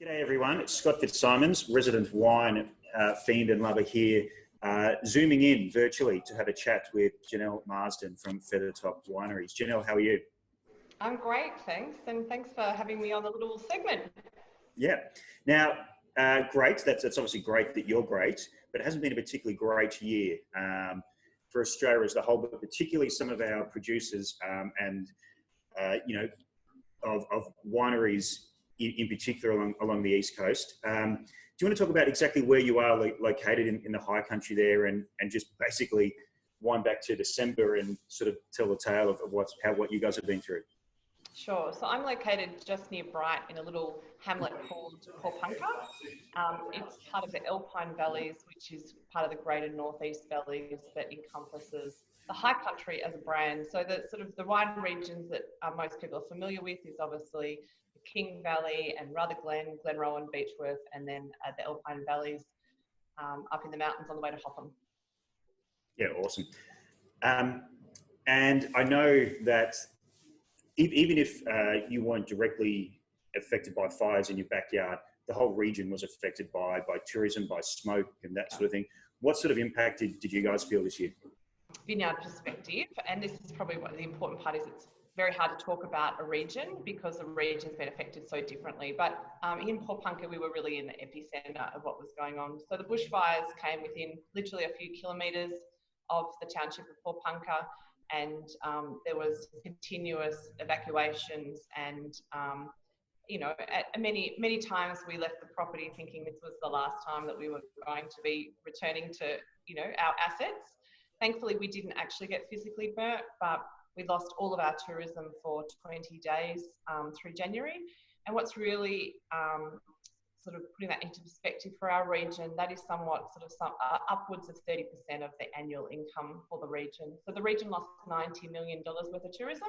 G'day everyone, it's Scott Fitzsimons, resident wine fiend and lover here, zooming in virtually to have a chat with Janelle Marsden from Feathertop Wineries. Janelle, how are you? I'm great, thanks, and thanks for having me on the little segment. Yeah, now great, that's obviously great that you're great, but it hasn't been a particularly great year for Australia as a whole, but particularly some of our producers and of wineries in particular along the East Coast. Do you want to talk about exactly where you are located in the high country there and just basically wind back to December and sort of tell the tale of what you guys have been through? Sure. So I'm located just near Bright in a little hamlet called Porepunkah. It's part of the Alpine Valleys, which is part of the greater Northeast Valleys that encompasses the high country as a brand. So the sort of the wine regions that most people are familiar with is obviously the King Valley and Rutherglen, Glenrowan, Beechworth, and then the Alpine Valleys up in the mountains on the way to Hotham. Yeah, awesome. And I know that even if you weren't directly affected by fires in your backyard, the whole region was affected by tourism, by smoke and that sort of thing. What sort of impact did you guys feel this year? Vineyard perspective, and this is probably what the important part is, it's very hard to talk about a region because the region's been affected so differently. But in Porepunkah, we were really in the epicenter of what was going on. So the bushfires came within literally a few kilometres of the township of Porepunkah, and there was continuous evacuations and many times we left the property thinking this was the last time that we were going to be returning to our assets. Thankfully, we didn't actually get physically burnt, but we lost all of our tourism for 20 days through January. And what's really sort of putting that into perspective for our region, that is somewhat upwards of 30% of the annual income for the region. So the region lost $90 million worth of tourism.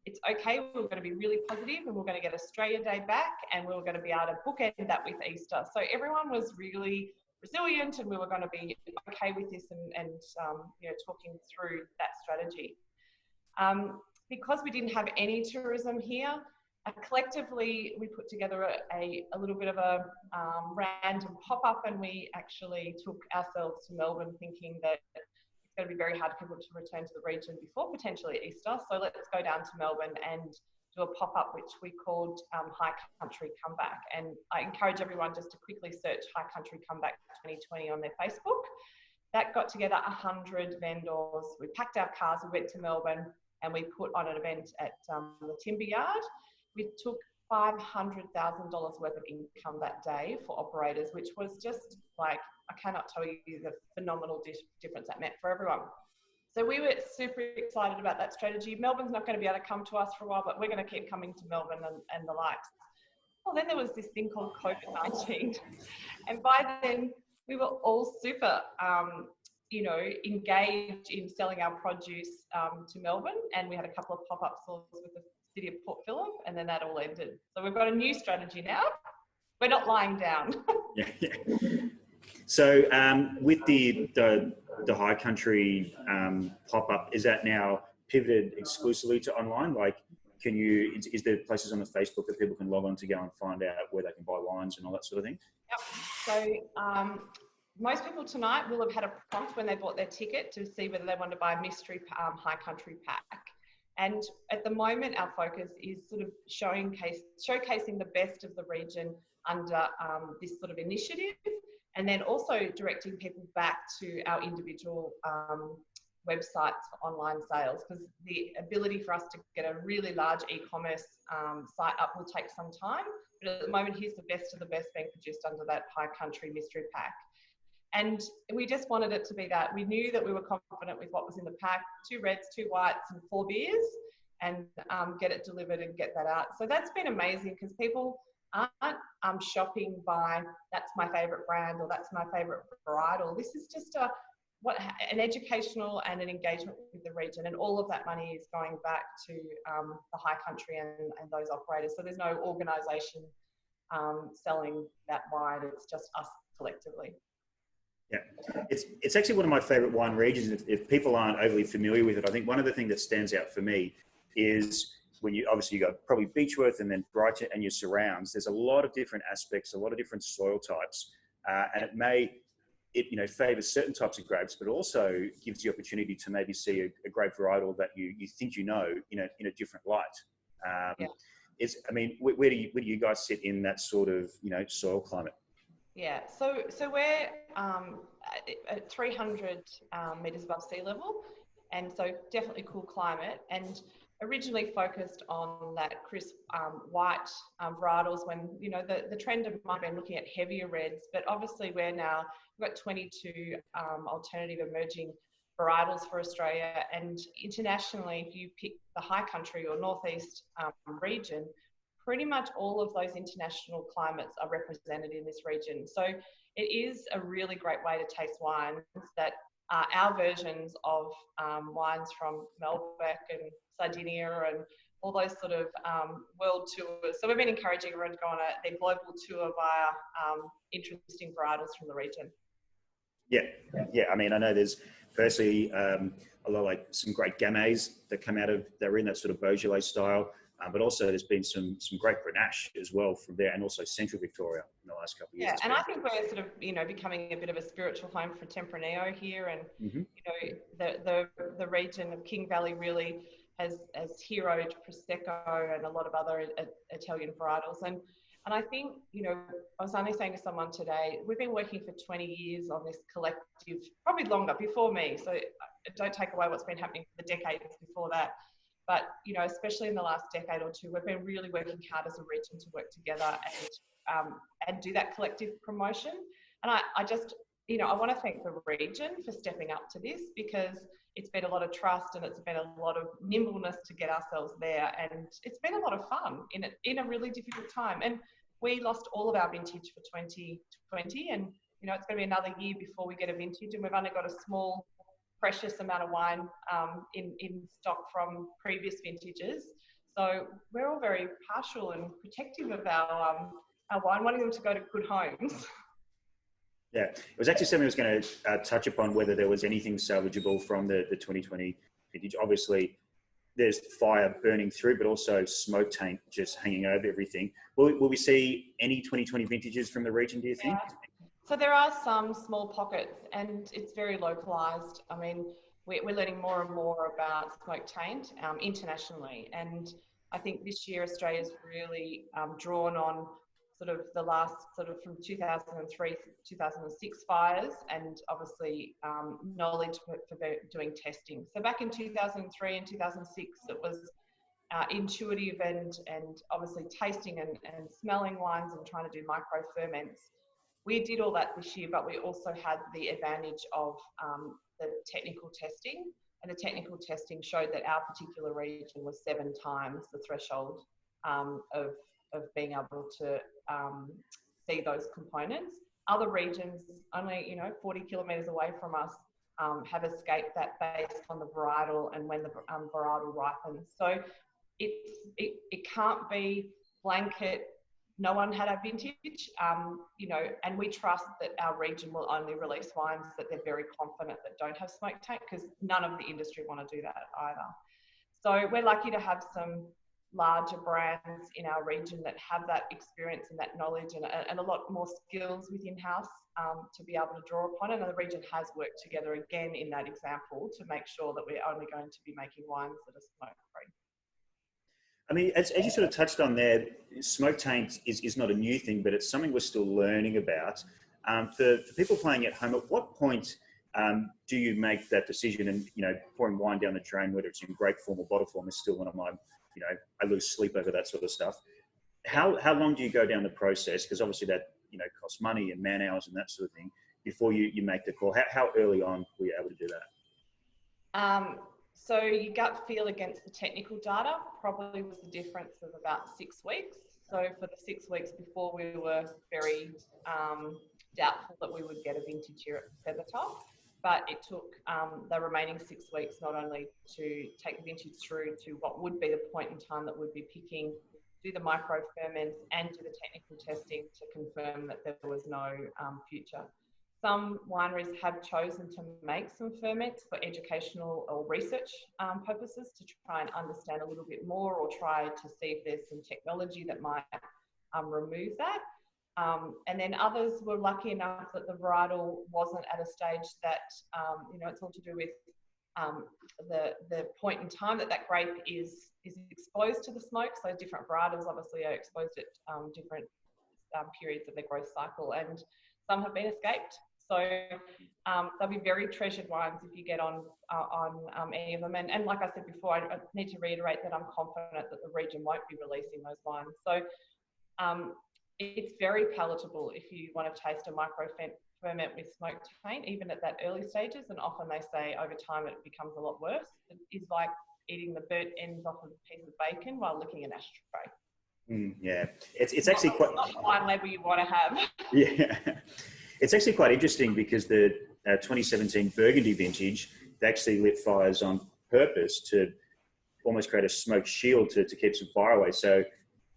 It's okay, we're going to be really positive and we're going to get Australia Day back and we're going to be able to bookend that with Easter. So everyone was really resilient and we were going to be okay with this and talking through that strategy. Because we didn't have any tourism here, collectively we put together a little bit of a random pop-up, and we actually took ourselves to Melbourne thinking that it's going to be very hard for people to return to the region before potentially Easter. So let's go down to Melbourne and do a pop-up which we called High Country Comeback. And I encourage everyone just to quickly search High Country Comeback 2020 on their Facebook. That got together 100 vendors. We packed our cars, we went to Melbourne, and we put on an event at the Timber Yard. We took $500,000 worth of income that day for operators, which was just like, I cannot tell you the phenomenal difference that meant for everyone. So we were super excited about that strategy. Melbourne's not going to be able to come to us for a while, but we're going to keep coming to Melbourne and the likes. Well, then there was this thing called COVID-19. And by then we were all super, engaged in selling our produce to Melbourne. And we had a couple of pop-up stores with the city of Port Phillip, and then that all ended. So we've got a new strategy now. We're not lying down. Yeah. So with the High Country pop-up, is that now pivoted exclusively to online? Like, is there places on the Facebook that people can log on to go and find out where they can buy wines and all that sort of thing? Yep. So most people tonight will have had a prompt when they bought their ticket to see whether they want to buy a mystery High Country pack. And at the moment, our focus is sort of showcasing the best of the region under this sort of initiative, and then also directing people back to our individual websites for online sales, because the ability for us to get a really large e-commerce site up will take some time. But at the moment, here's the best of the best being produced under that High Country mystery pack. And we just wanted it to be that. We knew that we were confident with what was in the pack, 2 reds, 2 whites and 4 beers, and get it delivered and get that out. So that's been amazing because people aren't shopping by, that's my favourite brand or that's my favourite varietal. This is just an educational and an engagement with the region, and all of that money is going back to the High Country and those operators. So there's no organisation selling that wine, it's just us collectively. Yeah, it's actually one of my favourite wine regions. If people aren't overly familiar with it, I think one of the things that stands out for me is when you obviously you got probably Beechworth and then Brighton and your surrounds. There's a lot of different aspects, a lot of different soil types, and it favours certain types of grapes, but also gives the opportunity to maybe see a grape varietal that you think in a different light. Yeah. Where do you guys sit in that sort of soil climate? Yeah, so we're at 300 metres above sea level, and so definitely cool climate, and originally focused on that crisp white varietals when, the trend of might have been looking at heavier reds, but obviously we've got 22 alternative emerging varietals for Australia, and internationally, if you pick the high country or northeast region, pretty much all of those international climates are represented in this region. So it is a really great way to taste wines that are our versions of wines from Malbec and Sardinia and all those sort of world tours. So we've been encouraging everyone to go on their global tour via interesting varietals from the region. Yeah. I mean, I know there's firstly a lot like some great Gamay that are in that sort of Beaujolais style. But also there's been some great Grenache as well from there, and also Central Victoria in the last couple of years. Yeah, and I think we're sort of, becoming a bit of a spiritual home for Tempranillo here, and the region of King Valley really has heroed Prosecco and a lot of other Italian varietals. And I think, I was only saying to someone today, we've been working for 20 years on this collective, probably longer, before me, so don't take away what's been happening for the decades before that. But, especially in the last decade or two, we've been really working hard as a region to work together and do that collective promotion. And I just, I want to thank the region for stepping up to this, because it's been a lot of trust and it's been a lot of nimbleness to get ourselves there. And it's been a lot of fun in a really difficult time. And we lost all of our vintage for 2020, and, it's going to be another year before we get a vintage, and we've only got a small precious amount of wine in stock from previous vintages. So we're all very partial and protective of our wine, wanting them to go to good homes. Yeah, it was actually something I was going to touch upon, whether there was anything salvageable from the 2020 vintage. Obviously, there's fire burning through, but also smoke taint just hanging over everything. Will we see any 2020 vintages from the region, do you think? Yeah. So there are some small pockets, and it's very localised. I mean, we're learning more and more about smoke taint internationally, and I think this year Australia's really drawn on sort of the last sort of from 2003 to 2006 fires, and obviously knowledge for doing testing. So back in 2003 and 2006, it was intuitive and obviously tasting and smelling wines and trying to do micro ferments. We did all that this year, but we also had the advantage of the technical testing, and the technical testing showed that our particular region was 7 times the threshold of being able to see those components. Other regions, only 40 kilometres away from us, have escaped that based on the varietal and when the varietal ripens. So it can't be blanket. No one had our vintage, and we trust that our region will only release wines that they're very confident that don't have smoke taint, because none of the industry want to do that either. So we're lucky to have some larger brands in our region that have that experience and that knowledge and a lot more skills within house to be able to draw upon. And the region has worked together again in that example to make sure that we're only going to be making wines that are smoke free. I mean, as you sort of touched on there, smoke taint is not a new thing, but it's something we're still learning about. For people playing at home, at what point do you make that decision? And, pouring wine down the drain, whether it's in grape form or bottle form, is still one of my, I lose sleep over that sort of stuff. How long do you go down the process? Because obviously that, costs money and man hours and that sort of thing before you make the call. How early on were you able to do that? So your gut feel against the technical data probably was the difference of about 6 weeks. So for the 6 weeks before, we were very doubtful that we would get a vintage here at Feathertop, but it took the remaining 6 weeks not only to take the vintage through to what would be the point in time that we'd be picking, do the micro ferments and do the technical testing to confirm that there was no future. Some wineries have chosen to make some ferments for educational or research purposes to try and understand a little bit more, or try to see if there's some technology that might remove that. And then others were lucky enough that the varietal wasn't at a stage that, you know, it's all to do with the point in time that grape is exposed to the smoke. So different varietals obviously are exposed at different periods of their growth cycle, and some have been escaped. So they'll be very treasured wines if you get on any of them. And like I said before, I need to reiterate that I'm confident that the region won't be releasing those wines. So it's very palatable if you want to taste a micro ferment with smoked taint, even at that early stages. And often they say over time it becomes a lot worse. It is like eating the burnt ends off of a piece of bacon while licking an ashtray. Yeah, it's actually quite not the wine label you want to have. Yeah, it's actually quite interesting because the 2017 Burgundy vintage, they actually lit fires on purpose to almost create a smoke shield to keep some fire away. So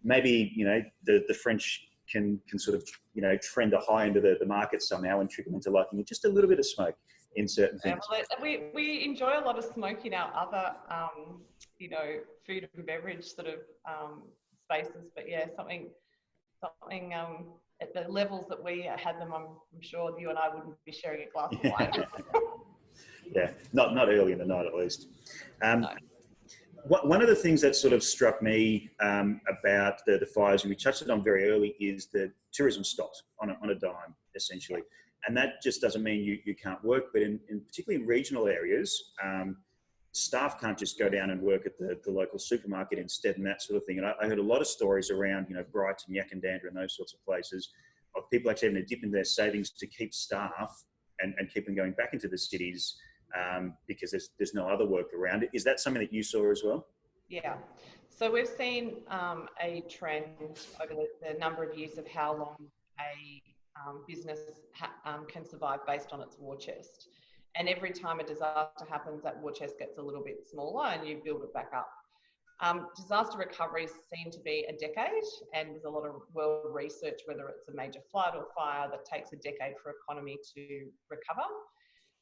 maybe, you know, the French can sort of, you know, trend a high into the market somehow and trick them into liking just a little bit of smoke in certain things. Yeah, well, we enjoy a lot of smoke in our other, you know, food and beverage sort of spaces. But yeah, something at the levels that we had them, I'm sure you and I wouldn't be sharing a glass of wine. Yeah, not early in the night at least. No. One of the things that sort of struck me about the fires, and we touched it on very early, is that tourism stopped on a dime, essentially. And that just doesn't mean you can't work, but particularly in regional areas, staff can't just go down and work at the local supermarket instead and that sort of thing. And I heard a lot of stories around, you know, Brighton, Yakandandra and those sorts of places of people actually having to dip into their savings to keep staff and keep them going back into the cities because there's no other work around it. Is that something that you saw as well? Yeah. So we've seen a trend over the number of years of how long a business can survive based on its war chest. And every time a disaster happens, that war chest gets a little bit smaller and you build it back up. Disaster recoveries seem to be a decade, and there's a lot of world research, whether it's a major flood or fire, that takes a decade for economy to recover.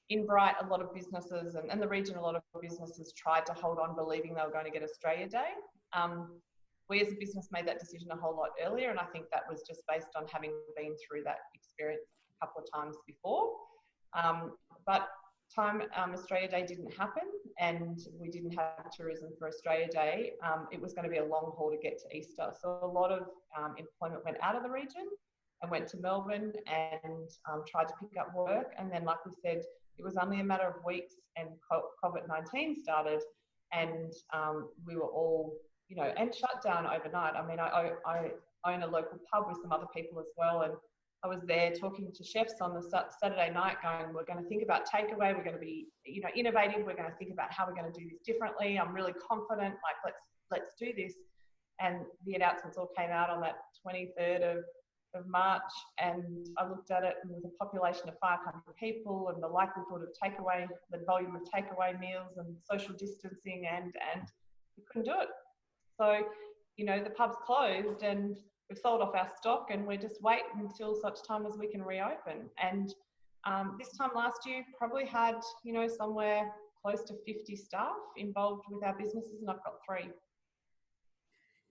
In Bright, a lot of businesses and the region, a lot of businesses tried to hold on, believing they were going to get Australia Day. We as a business made that decision a whole lot earlier, and I think that was just based on having been through that experience a couple of times before. But Australia Day didn't happen, and we didn't have tourism for Australia Day. It was going to be a long haul to get to Easter. So a lot of employment went out of the region and went to Melbourne and tried to pick up work. And then, like we said, it was only a matter of weeks and COVID-19 started, and we were all, you know, and shut down overnight. I mean, I own a local pub with some other people as well, and I was there talking to chefs on the Saturday night going, we're going to think about takeaway, we're going to be, you know, innovative, we're going to think about how we're going to do this differently. I'm really confident, like, let's do this. And the announcements all came out on that 23rd of March, and I looked at it, and with a population of 500 people and the likelihood of takeaway, the volume of takeaway meals and social distancing, and we couldn't do it. So, you know, the pub's closed and we've sold off our stock, and we're just waiting until such time as we can reopen. And this time last year, probably had, you know, somewhere close to 50 staff involved with our businesses, and I've got 3.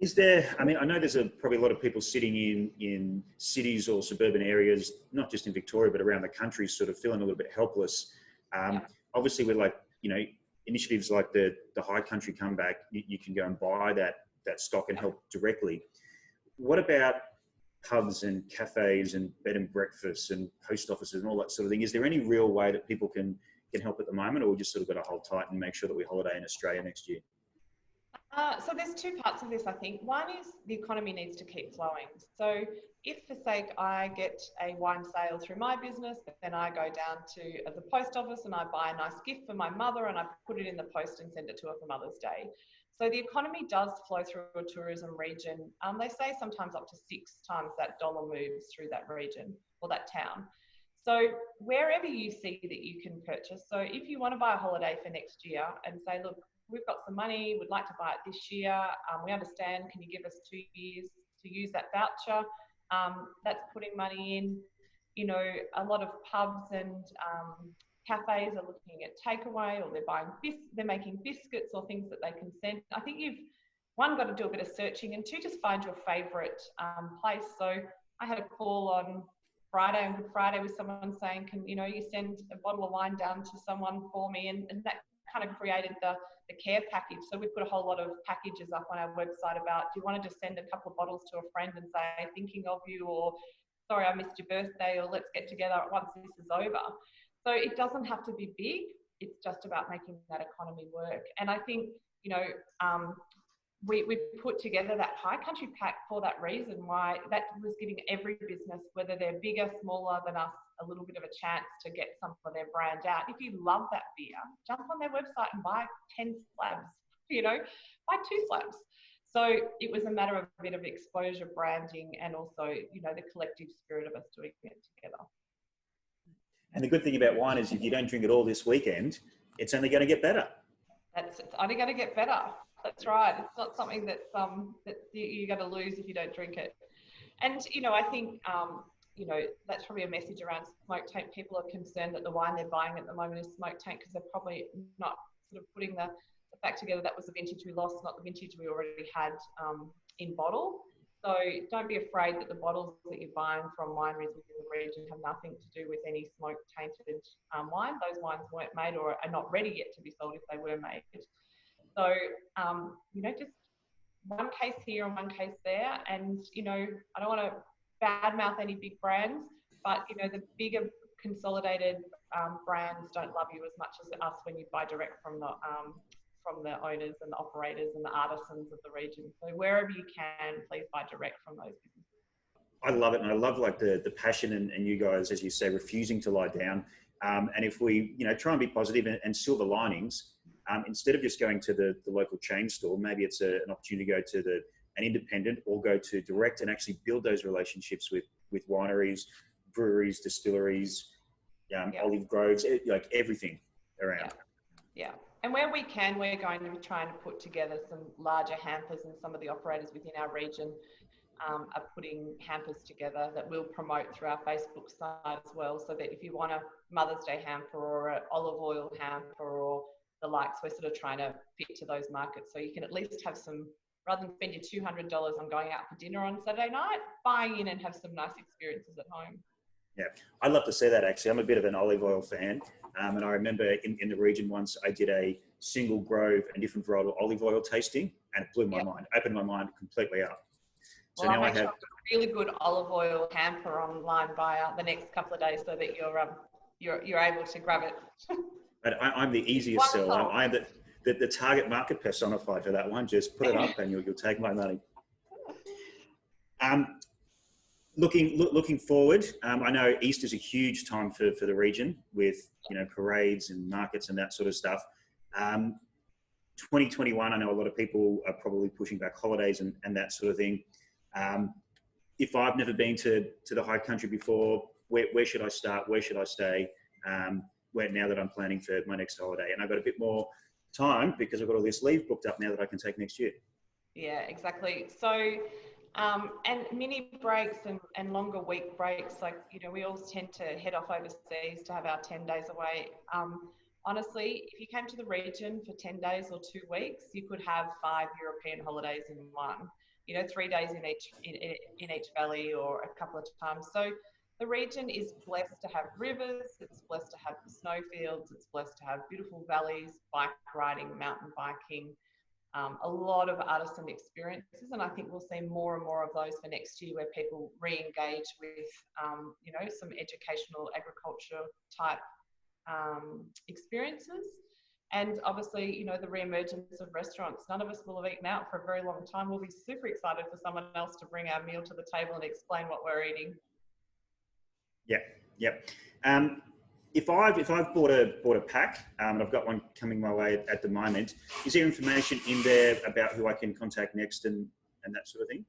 Is there, I mean, I know there's probably a lot of people sitting in cities or suburban areas, not just in Victoria, but around the country, sort of feeling a little bit helpless. Obviously, with, like, you know, initiatives like the High Country Comeback, you can go and buy that stock and help directly. What about pubs and cafes and bed and breakfasts and post offices and all that sort of thing? Is there any real way that people can help at the moment, or we just sort of got to hold tight and make sure that we holiday in Australia next year? So there's 2 parts of this, I think. One is the economy needs to keep flowing. So if, for sake, I get a wine sale through my business, then I go down to the post office and I buy a nice gift for my mother and I put it in the post and send it to her for Mother's Day. So the economy does flow through a tourism region. They say sometimes up to 6 times that dollar moves through that region or that town. So wherever you see that you can purchase, so if you want to buy a holiday for next year and say, look, we've got some money, we'd like to buy it this year, we understand, can you give us 2 years to use that voucher? That's putting money in. you know, a lot of pubs and cafes are looking at takeaway, or they're making biscuits or things that they can send. I think you've, one, got to do a bit of searching, and two, just find your favourite place. So I had a call on Friday, on Good Friday, with someone saying, can, you know, you send a bottle of wine down to someone for me, and that kind of created the care package. So we've put a whole lot of packages up on our website about, do you want to just send a couple of bottles to a friend and say, thinking of you, or sorry, I missed your birthday, or let's get together once this is over. So it doesn't have to be big. It's just about making that economy work. And I think, you know, we put together that high country pack for that reason, why that was giving every business, whether they're bigger, smaller than us, a little bit of a chance to get some of their brand out. If you love that beer, jump on their website and buy 10 slabs, you know, buy 2 slabs. So it was a matter of a bit of exposure, branding, and also, you know, the collective spirit of us doing it together. And the good thing about wine is if you don't drink it all this weekend, it's only going to get better. It's only going to get better. That's right. It's not something that's that you're going to lose if you don't drink it. And, you know, I think, you know, that's probably a message around smoke tank. People are concerned that the wine they're buying at the moment is smoke tank, because they're probably not sort of putting the fact together that was the vintage we lost, not the vintage we already had in bottle. So don't be afraid that the bottles that you're buying from wineries within the region have nothing to do with any smoke tainted wine. Those wines weren't made, or are not ready yet to be sold if they were made. So, you know, just one case here and one case there. And, you know, I don't want to badmouth any big brands, but, you know, the bigger consolidated brands don't love you as much as us when you buy direct from the owners and the operators and the artisans of the region. So wherever you can, please buy direct from those businesses. I love it. And I love like the passion and you guys, as you say, refusing to lie down. And if we, you know, try and be positive and silver linings, instead of just going to the local chain store, maybe it's an opportunity to go to an independent, or go to direct and actually build those relationships with wineries, breweries, distilleries, olive groves, like everything around. Yeah. And where we can, we're going to be trying to put together some larger hampers, and some of the operators within our region are putting hampers together that we'll promote through our Facebook site as well, so that if you want a Mother's Day hamper or an olive oil hamper or the likes, we're sort of trying to fit to those markets. So you can at least have some, rather than spend your $200 on going out for dinner on Saturday night, buying in and have some nice experiences at home. Yeah, I'd love to see that actually. I'm a bit of an olive oil fan. And I remember in the region once I did a single grove and different varietal olive oil tasting, and it blew my mind, opened my mind completely up. So well, now I have a really good olive oil hamper online by the next couple of days, so that you're able to grab it. But I'm the easiest sell. I'm the target market personified for that one. Just put it up and you'll take my money. Looking forward, I know Easter's a huge time for the region, with, you know, parades and markets and that sort of stuff. 2021, I know a lot of people are probably pushing back holidays and that sort of thing. If I've never been to the high country before, where should I start? Where should I stay? Now that I'm planning for my next holiday, and I've got a bit more time because I've got all this leave booked up now that I can take next year. Yeah, exactly. So, and mini breaks and longer week breaks, like, you know, we always tend to head off overseas to have our 10 days away. Honestly, if you came to the region for 10 days or 2 weeks, you could have 5 European holidays in one. You know, 3 days in each valley, or a couple of times. So the region is blessed to have rivers, it's blessed to have the snowfields, it's blessed to have beautiful valleys, bike riding, mountain biking, a lot of artisan experiences. And I think we'll see more and more of those for next year, where people re-engage with, you know, some educational agriculture type experiences. And obviously, you know, the re-emergence of restaurants. None of us will have eaten out for a very long time. We'll be super excited for someone else to bring our meal to the table and explain what we're eating. Yep. If I've bought a pack, and I've got one coming my way at the moment, is there information in there about who I can contact next and that sort of thing?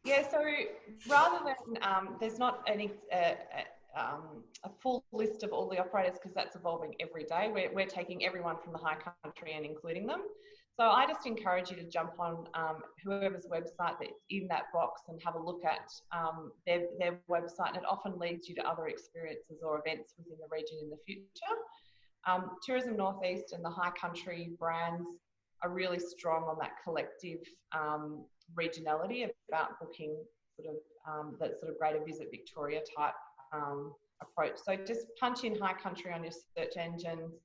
Yeah. So rather than there's not any a full list of all the operators, because that's evolving every day. We're taking everyone from the high country and including them. So I just encourage you to jump on whoever's website that's in that box and have a look at their website, and it often leads you to other experiences or events within the region in the future. Tourism Northeast and the High Country brands are really strong on that collective regionality about booking that sort of Greater Visit Victoria type approach. So just punch in High Country on your search engines.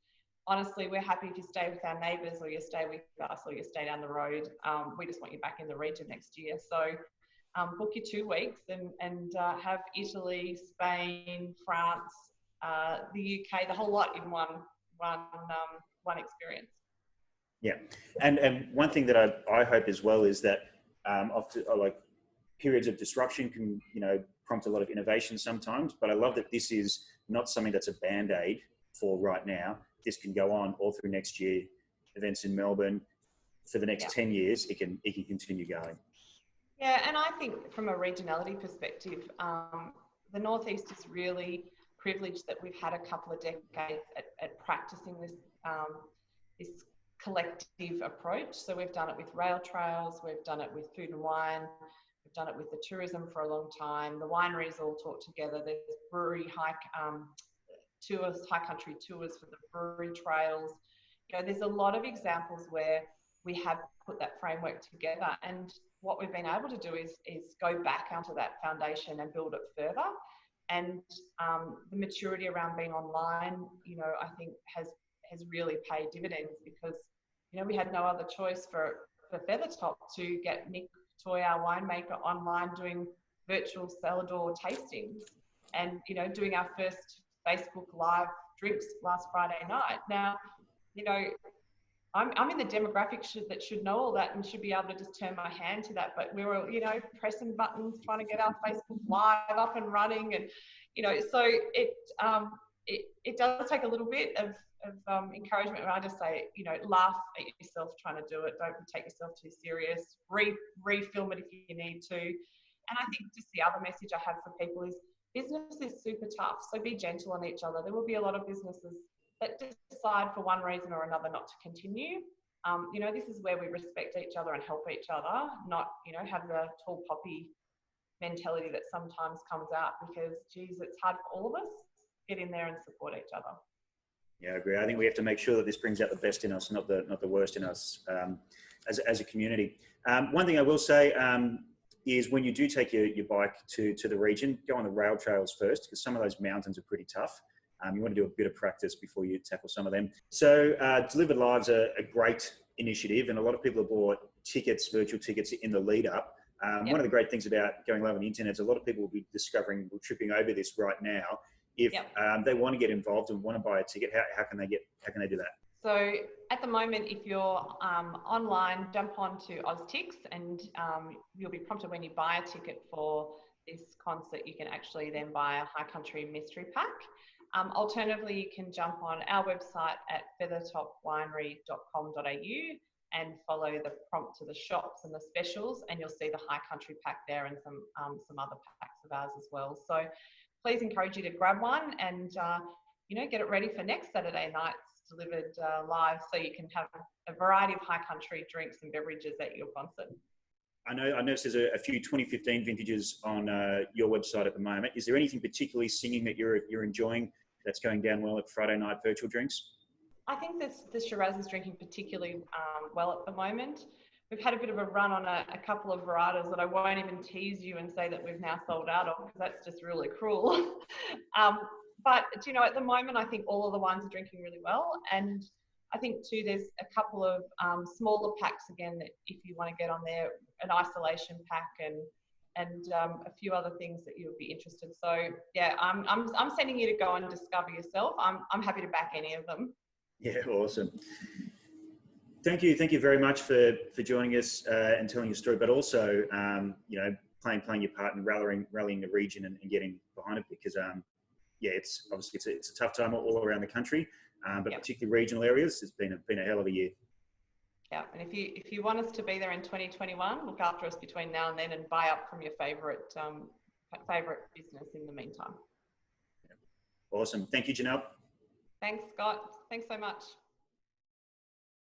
Honestly, we're happy if you stay with our neighbours, or you stay with us, or you stay down the road. We just want you back in the region next year. So book your 2 weeks and have Italy, Spain, France, the UK, the whole lot in one experience. Yeah, and one thing that I hope as well is that like periods of disruption can prompt a lot of innovation sometimes. But I love that this is not something that's a band-aid for right now. This can go on all through next year. Events in Melbourne for the next 10 years, it can continue going. Yeah, and I think from a regionality perspective, the Northeast is really privileged that we've had a couple of decades at practicing this collective approach. So we've done it with rail trails, we've done it with food and wine, we've done it with the tourism for a long time. The wineries all talk together. There's brewery tours, high country tours for the brewery trails. There's a lot of examples where we have put that framework together, and what we've been able to do is go back onto that foundation and build it further. And the maturity around being online, I think has really paid dividends, because we had no other choice for Feathertop to get Nick Toy, our winemaker, online doing virtual cellar door tastings, and doing our first Facebook Live drinks last Friday night. Now, I'm in the demographic that should know all that and should be able to just turn my hand to that. But we were, pressing buttons, trying to get our Facebook Live up and running, and so it does take a little bit of encouragement. And I just say, laugh at yourself trying to do it. Don't take yourself too serious. Refilm it if you need to. And I think just the other message I have for people is, business is super tough, so be gentle on each other. There will be a lot of businesses that decide for one reason or another not to continue. This is where we respect each other and help each other, not, have the tall poppy mentality that sometimes comes out, because, geez, it's hard for all of us. Get in there and support each other. Yeah, I agree. I think we have to make sure that this brings out the best in us, not the worst in us as a community. One thing I will say is, when you do take your bike to the region, go on the rail trails first, because some of those mountains are pretty tough. You want to do a bit of practice before you tackle some of them. So Delivered Live's a great initiative, and a lot of people have bought virtual tickets in the lead up. One of the great things about going live on the internet is a lot of people will be tripping over this right now. If they want to get involved and want to buy a ticket, how can they do that? So at the moment, if you're online, jump on to OzTix, and you'll be prompted when you buy a ticket for this concert. You can actually then buy a High Country mystery pack. Alternatively, you can jump on our website at feathertopwinery.com.au and follow the prompt to the shops and the specials, and you'll see the High Country pack there, and some other packs of ours as well. So please encourage you to grab one and get it ready for next Saturday night's Delivered Live, so you can have a variety of High Country drinks and beverages at your concert. I noticed there's a few 2015 vintages on your website at the moment. Is there anything particularly singing that you're enjoying that's going down well at Friday night virtual drinks? I think the Shiraz is drinking particularly well at the moment. We've had a bit of a run on a couple of varietals that I won't even tease you and say that we've now sold out of, because that's just really cruel. But at the moment, I think all of the wines are drinking really well. And I think too, there's a couple of smaller packs again that if you want to get on there, an isolation pack and a few other things that you would be interested. So yeah, I'm sending you to go and discover yourself. I'm happy to back any of them. Yeah, awesome. Thank you very much for joining us and telling your story, but also playing your part in rallying the region and getting behind it, because it's obviously it's a tough time all around the country, but particularly regional areas. It's been a hell of a year. Yeah, and if you want us to be there in 2021, look after us between now and then, and buy up from your favourite business in the meantime. Awesome. Thank you, Janelle. Thanks, Scott. Thanks so much.